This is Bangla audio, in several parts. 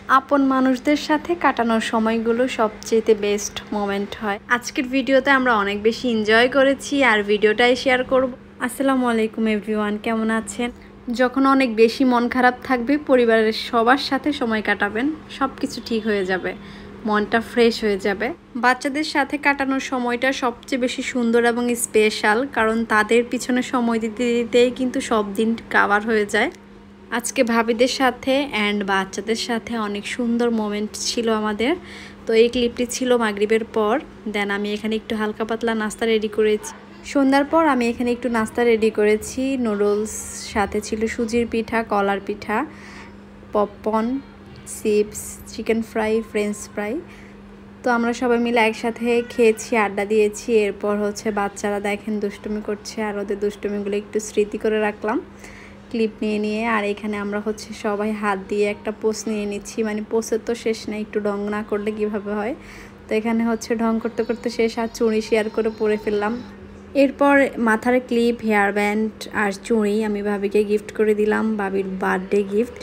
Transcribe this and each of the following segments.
আপন মানুষদের সাথে কাটানোর সময়গুলো সবচেয়ে বেস্ট মোমেন্ট হয়। আজকের ভিডিওতে আমরা অনেক বেশি এনজয় করেছি আর ভিডিওটাই শেয়ার করব। আসসালামু আলাইকুম এভরিওয়ান, কেমন আছেন? যখন অনেক বেশি মন খারাপ থাকবে পরিবারের সবার সাথে সময় কাটাবেন, সব কিছু ঠিক হয়ে যাবে, মনটা ফ্রেশ হয়ে যাবে। বাচ্চাদের সাথে কাটানোর সময়টা সবচেয়ে বেশি সুন্দর এবং স্পেশাল, কারণ তাদের পিছনে সময় দিতে দিতেই কিন্তু সব দিন কাভার হয়ে যায়। আজকে ভাবিদের সাথে অ্যান্ড বাচ্চাদের সাথে অনেক সুন্দর মোমেন্ট ছিল আমাদের। তো এই ক্লিপটি ছিল মাগরিবের পর। দেন আমি এখানে একটু হালকা পাতলা নাস্তা রেডি করেছি। সন্ধ্যার পর আমি এখানে একটু নাস্তা রেডি করেছি। নুডলস, সাথে ছিল সুজির পিঠা, কলার পিঠা, popcorn, chips, chicken fry, french fry. তো আমরা সবাই মিলে একসাথে খেয়েছি, আড্ডা দিয়েছি। এরপর বাচ্চারা দেখেন দুষ্টুমি করছে, আর ওদের দুষ্টুমিগুলো একটু স্মৃতি করে রাখলাম ক্লিপ নিয়ে নিয়ে। আর এখানে আমরা সবাই হাত দিয়ে একটা পোজ নিয়ে নিচ্ছি, মানে পোজের তো শেষ নেই, একটু ঢং না করলে কিভাবে হয়। তো এখানে ঢং করতে করতে শেষ, আর চুড়ি শেয়ার করে পরে ফেললাম। এরপর মাথার ক্লিপ, হেয়ার ব্যান্ড আর চুড়ি আমি ভাবিকে গিফট করে দিলাম, ভাবির বার্থডে গিফট।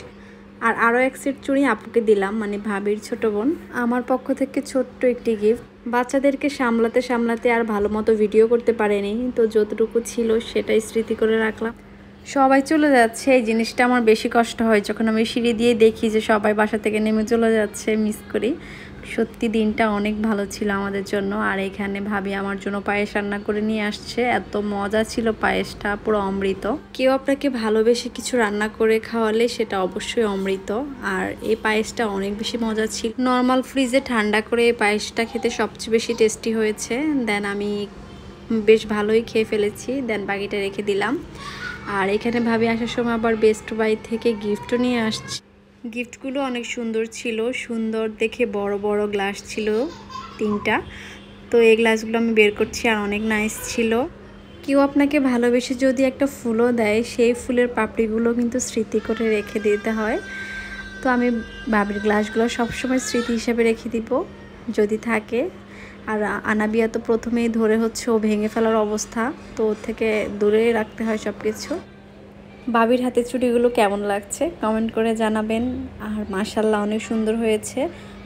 আর আরও এক সেট চুড়ি আপুকে দিলাম, মানে ভাবির ছোট বোন। আমার পক্ষ থেকে ছোট্ট একটি গিফট। বাচ্চাদেরকে সামলাতে সামলাতে আর ভালো মতো ভিডিও করতে পারেনি, তো যতটুকু ছিল সেটাই স্মৃতি করে রাখলাম। সবাই চলে যাচ্ছে, এই জিনিসটা আমার বেশি কষ্ট হয় যখন আমি সিঁড়ি দিয়ে দেখি যে সবাই বাসা থেকে নেমে চলে যাচ্ছে, মিস করি। সত্যি দিনটা অনেক ভালো ছিল আমাদের জন্য। আর এখানে ভাবি আমার জন্য পায়েস রান্না করে নিয়ে আসছে, এত মজা ছিল পায়েসটা, পুরো অমৃত। কেউ আপনাকে ভালোবেসে কিছু রান্না করে খাওয়ালে সেটা অবশ্যই অমৃত। আর এই পায়েসটা অনেক বেশি মজা ছিল। নর্মাল ফ্রিজে ঠান্ডা করে এই পায়েসটা খেতে সবচেয়ে বেশি টেস্টি হয়েছে। দেন আমি বেশ ভালোই খেয়ে ফেলেছি, দেন বাকিটা রেখে দিলাম। আর এখানে ভাবি আসার সময় আবার বেস্ট বাই থেকে গিফটও নিয়ে আসছে। গিফটগুলো অনেক সুন্দর ছিল, সুন্দর দেখে বড় বড় গ্লাস ছিল 3টা। তো এই গ্লাসগুলো আমি বের করছি, আর অনেক নাইস ছিল। কেউ আপনাকে ভালোবেসে যদি একটা ফুলও দেয়, সেই ফুলের পাপড়িগুলো কিন্তু স্মৃতি করে রেখে দিতে হয়। তো আমি ভাবির গ্লাসগুলো সবসময় স্মৃতি হিসেবে রেখে দিব যদি থাকে। আর আনাবিয়া তো প্রথমেই ধরে ও ভেঙে ফেলার অবস্থা, তো ওর থেকে দূরে রাখতে হয় সব কিছু। ভাবির হাতে চুড়িগুলো কেমন লাগছে কমেন্ট করে জানাবেন। আর মাশাআল্লাহ অনেক সুন্দর হয়েছে,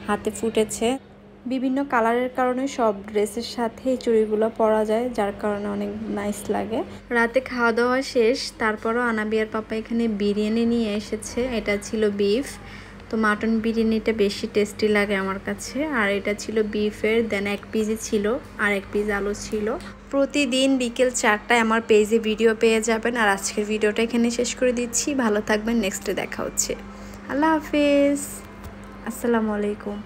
হাতে ফুটেছে। বিভিন্ন কালারের কারণে সব ড্রেসের সাথে এই চুড়িগুলো পরা যায়, যার কারণে অনেক নাইস লাগে। রাতে খাওয়া দাওয়া শেষ, তারপরও আনাবিয়ার পাপা এখানে বিরিয়ানি নিয়ে এসেছে। এটা ছিল বিফ, তো মাটন বিরিয়ানিটা বেশি টেস্টি লাগে আমার কাছে। আর এটা ছিল বিফের, দেন 1 পিসই ছিল, আর 1 পিস আলু ছিল। প্রতিদিন বিকেল 4টায় আমার পেজে ভিডিও পেয়ে যাবেন। আর আজকের ভিডিওটা এখানে শেষ করে দিচ্ছি। ভালো থাকবেন, নেক্সটে দেখা হচ্ছে। আল্লাহ হাফেজ, আসসালামু আলাইকুম।